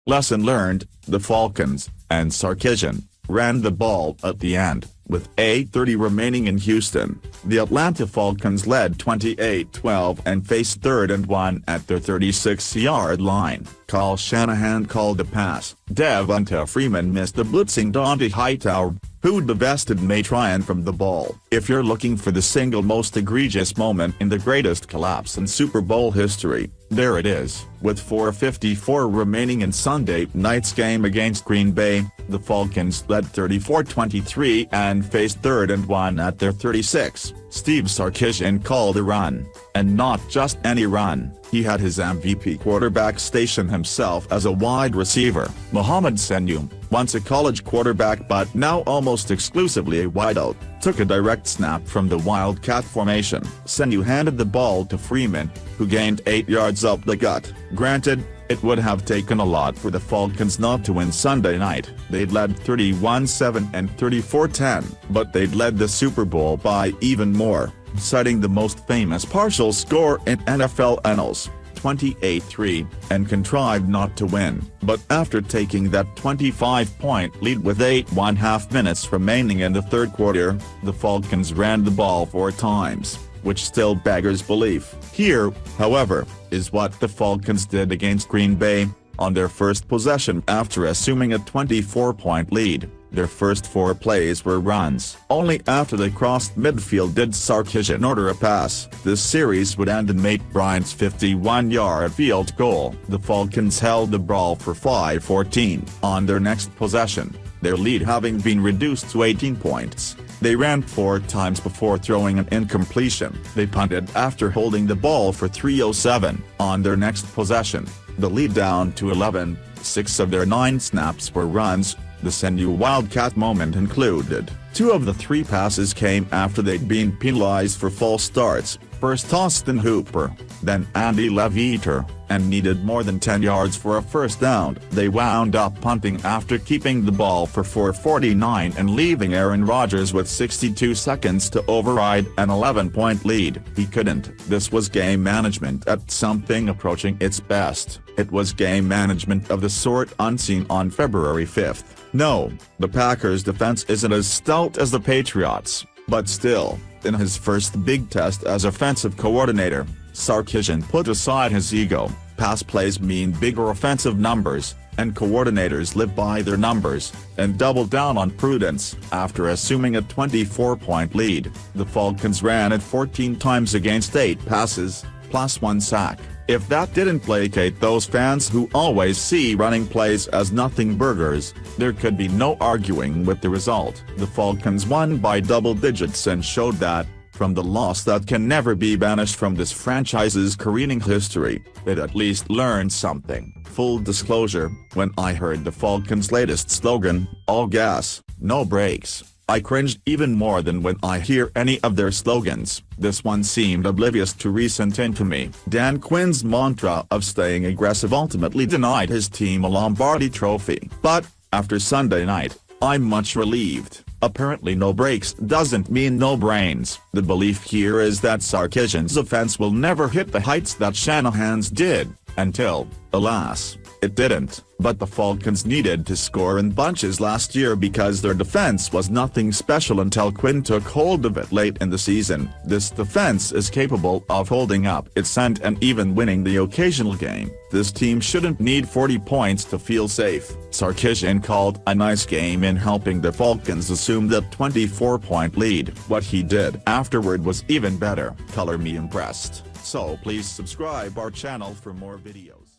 Lesson learned: the Falcons, and Sarkisian, ran the ball at the end. With 8:30 remaining in Houston, the Atlanta Falcons led 28-12 and faced 3rd and 1 at their 36-yard line. Kyle Shanahan called a pass. Devonta Freeman missed the blitzing Dante Hightower, who divested Matt Ryan from the ball. If you're looking for the single most egregious moment in the greatest collapse in Super Bowl history, there it is. With 4:54 remaining in Sunday night's game against Green Bay, the Falcons led 34-23 and faced 3rd and 1 at their 36. Steve Sarkisian called a run, and not just any run. He had his MVP quarterback station himself as a wide receiver. Mohamed Sanu, once a college quarterback but now almost exclusively a wideout, took a direct snap from the Wildcat formation. Sanu handed the ball to Freeman, who gained 8 yards up the gut. Granted, it would have taken a lot for the Falcons not to win Sunday night. They'd led 31-7 and 34-10, but they'd led the Super Bowl by even more, citing the most famous partial score in NFL annals, 28-3, and contrived not to win. But after taking that 25-point lead with 8.5 minutes remaining in the third quarter, the Falcons ran the ball 4 times, which still beggars belief. Here, however, is what the Falcons did against Green Bay. On their first possession after assuming a 24-point lead, their first 4 plays were runs. Only after they crossed midfield did Sarkisian order a pass. This series would end in Matt Bryant's 51-yard field goal. The Falcons held the ball for 5:14. On their next possession, their lead having been reduced to 18 points, they ran 4 times before throwing an incompletion. They punted after holding the ball for 3:07. On their next possession, the lead down to 11, 6 of their 9 snaps were runs. The Sanu Wildcat moment included 2 of the 3 passes came after they'd been penalized for false starts, first Austin Hooper, then Andy Leveter, and needed more than 10 yards for a first down. They wound up punting after keeping the ball for 4:49 and leaving Aaron Rodgers with 62 seconds to override an 11-point lead. He couldn't. This was game management at something approaching its best. It was game management of the sort unseen on February 5th. No, the Packers' defense isn't as stout as the Patriots, but still, in his first big test as offensive coordinator, Sarkisian put aside his ego. Pass plays mean bigger offensive numbers, and coordinators live by their numbers, and doubled down on prudence. After assuming a 24-point lead, the Falcons ran it 14 times against 8 passes, plus 1 sack. If that didn't placate those fans who always see running plays as nothing burgers, there could be no arguing with the result. The Falcons won by double digits and showed that, from the loss that can never be banished from this franchise's careening history, it at least learned something. Full disclosure, when I heard the Falcons' latest slogan, "All gas, no brakes," I cringed even more than when I hear any of their slogans. This one seemed oblivious to recent infamy. Dan Quinn's mantra of staying aggressive ultimately denied his team a Lombardi trophy. But, after Sunday night, I'm much relieved. Apparently no brakes doesn't mean no brains. The belief here is that Sarkisian's offense will never hit the heights that Shanahan's did, until, alas, it didn't. But the Falcons needed to score in bunches last year because their defense was nothing special until Quinn took hold of it late in the season. This defense is capable of holding up its end and even winning the occasional game. This team shouldn't need 40 points to feel safe. Sarkisian called a nice game in helping the Falcons assume that 24-point lead. What he did afterward was even better. Color me impressed. So please subscribe our channel for more videos.